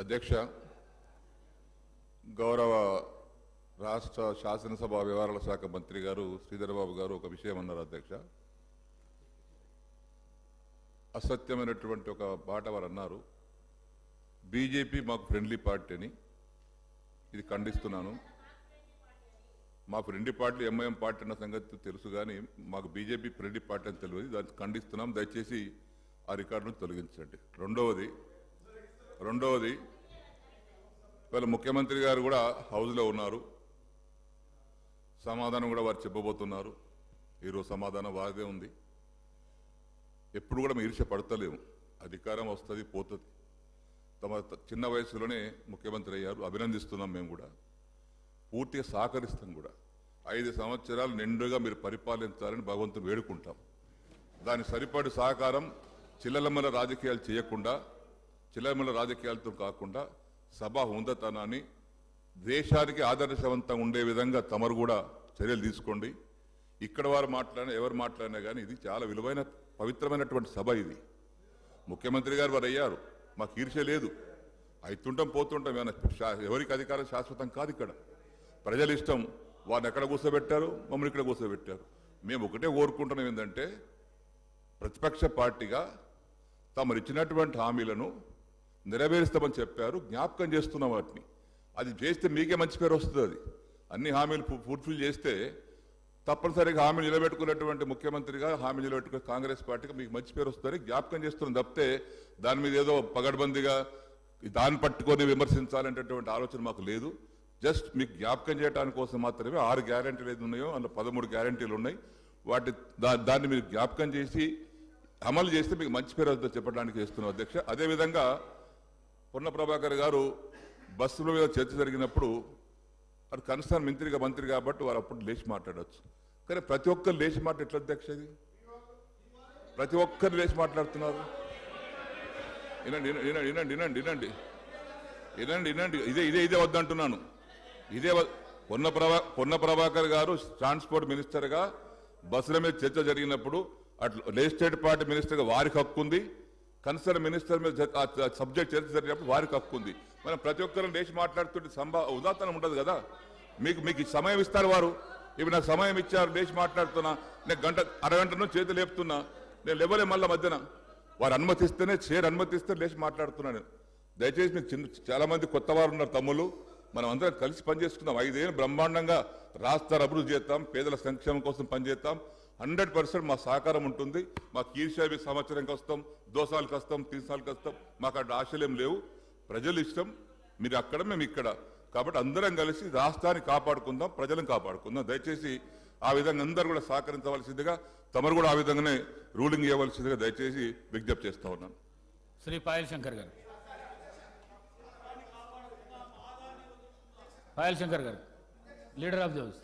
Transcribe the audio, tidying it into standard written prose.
అధ్యక్ష, గౌరవ రాష్ట్ర శాసనసభ వ్యవహారాల శాఖ మంత్రి గారు శ్రీధర్ బాబు గారు ఒక విషయం అన్నారు. అధ్యక్ష, అసత్యమైనటువంటి ఒక మాట వారు అన్నారు. బీజేపీ మాకు ఫ్రెండ్లీ పార్టీ అని. ఇది ఖండిస్తున్నాను. మా ఫ్రెండ్లీ పార్టీ ఎంఐఎం పార్టీ అన్న సంగతి తెలుసు, కానీ మాకు బీజేపీ ఫ్రెండ్లీ పార్టీ అని తెలియదు. దాన్ని ఖండిస్తున్నాం. దయచేసి ఆ రికార్డును తొలగించండి. రెండవది ఇవాళ ముఖ్యమంత్రి గారు కూడా హౌస్లో ఉన్నారు. సమాధానం కూడా వారు చెప్పబోతున్నారు. ఈరోజు సమాధానం వారిదే ఉంది. ఎప్పుడు కూడా మేము ఈర్ష్య పడతలేము. అధికారం వస్తుంది, పోతుంది. తమ చిన్న వయసులోనే ముఖ్యమంత్రి అయ్యారు. అభినందిస్తున్నాం. మేము కూడా పూర్తిగా సహకరిస్తాం కూడా. 5 సంవత్సరాలు నిండుగా మీరు పరిపాలించాలని భగవంతుని వేడుకుంటాం. దాని సరిపడి సహకారం చిల్లలమ్మల రాజకీయాలు చేయకుండా, చిల్లలమ్మల రాజకీయాలతో కాకుండా సభ హుందతనాన్ని దేశానికి ఆదర్శవంతంగా ఉండే విధంగా తమరు కూడా చర్యలు తీసుకోండి. ఇక్కడ వారు మాట్లాడినా ఎవరు మాట్లాడినా కానీ ఇది చాలా విలువైన పవిత్రమైనటువంటి సభ. ఇది ముఖ్యమంత్రి గారు వారు అయ్యారు. మాకు ఈర్ష్య లేదు. అవుతుంటాం, పోతుంటాం. ఎవరికి అధికారం శాశ్వతం కాదు. ఇక్కడ ప్రజల ఇష్టం. వారిని ఎక్కడ కూర్చోబెట్టారు, మమ్మల్ని ఇక్కడ కూర్చోబెట్టారు. మేము ఒకటే కోరుకుంటున్నాం, ఏంటంటే ప్రతిపక్ష పార్టీగా తమరు ఇచ్చినటువంటి హామీలను నెరవేరుస్తామని చెప్పారు. జ్ఞాపకం చేస్తున్నాం వాటిని. అది చేస్తే మీకే మంచి పేరు వస్తుంది. అది అన్ని హామీలు ఫుల్ఫిల్ చేస్తే తప్పనిసరిగా హామీ నిలబెట్టుకున్నటువంటి ముఖ్యమంత్రిగా, హామీ నిలబెట్టుకున్న కాంగ్రెస్ పార్టీగా మీకు మంచి పేరు వస్తుందని జ్ఞాపకం చేస్తున్నాం తప్పితే దాని మీద ఏదో పగడ్బందీగా దాన్ని పట్టుకొని విమర్శించాలనేటటువంటి ఆలోచన మాకు లేదు. జస్ట్ మీకు జ్ఞాపకం చేయడానికి కోసం మాత్రమే 6 గ్యారంటీలు ఏది ఉన్నాయో అందులో 13 గ్యారంటీలు ఉన్నాయి. దాన్ని మీరు జ్ఞాపకం చేసి అమలు చేస్తే మీకు మంచి పేరు వస్తుందని చెప్పడానికి చేస్తున్నాం. అధ్యక్ష, అదేవిధంగా పొన్న ప్రభాకర్ గారు బస్సుల మీద చర్చ జరిగినప్పుడు అది కన్సర్న్ మంత్రి కాబట్టి వారు అప్పుడు లేచి మాట్లాడవచ్చు. కానీ ప్రతి ఒక్కరు లేచి మాట ఎట్లా అధ్యక్ష? ఇది ప్రతి ఒక్కరు లేచి మాట్లాడుతున్నారు. వినండి. ఇదే వద్దంటున్నాను. పొన్న ప్రభాకర్ గారు ట్రాన్స్పోర్ట్ మినిస్టర్గా బస్సుల మీద చర్చ జరిగినప్పుడు అట్లా లెజిస్లేటివ్ పార్టీ మినిస్టర్గా వారికి హక్కు ఉంది. కన్సర్న్ మినిస్టర్ మీద సబ్జెక్ట్ చర్చ జరిగినప్పుడు వారికి హక్కు ఉంది. మనం ప్రతి ఒక్కరు లేచి మాట్లాడుతుంటే ఉదాహరణ ఉండదు కదా. మీకు సమయం ఇస్తారు వారు. ఇప్పుడు నాకు సమయం ఇచ్చారు, లేచి మాట్లాడుతున్నా. నేను అరగంట నుంచి చేతులు లేపుతున్నా. నేను లేవలే మళ్ళీ మధ్యన. వారు అనుమతిస్తేనే అనుమతిస్తే లేచి మాట్లాడుతున్నాను. దయచేసి మీకు చాలా మంది కొత్త వారు ఉన్నారు తమ్ముళ్ళు. మనం అందరం కలిసి పనిచేసుకుందాం. 5 ఏళ్ళు బ్రహ్మాండంగా రాష్ట్ర అభివృద్ధి చేస్తాం. పేదల సంక్షేమం కోసం పనిచేస్తాం. 100% మా సహకారం ఉంటుంది. మాకు ఈర్ష్య సంవత్సరంకి వస్తాం, 2 సార్లకి వస్తాం, 3 సార్లకి వస్తాం. మాకు అక్కడ ఆశలేం లేవు. ప్రజలు ఇష్టం. మీరు అక్కడ, మేము ఇక్కడ. కాబట్టి అందరం కలిసి రాష్ట్రాన్ని కాపాడుకుందాం, ప్రజలను కాపాడుకుందాం. దయచేసి ఆ విధంగా అందరూ కూడా సహకరించవలసిందిగా, తమరు కూడా ఆ విధంగానే రూలింగ్ ఇవ్వవలసిందిగా దయచేసి విజ్ఞప్తి చేస్తా ఉన్నాను. శ్రీ పాయల్ శంకర్ గారు. పాయల్ శంకర్ గారు, లీడర్ ఆఫ్ ది హౌస్.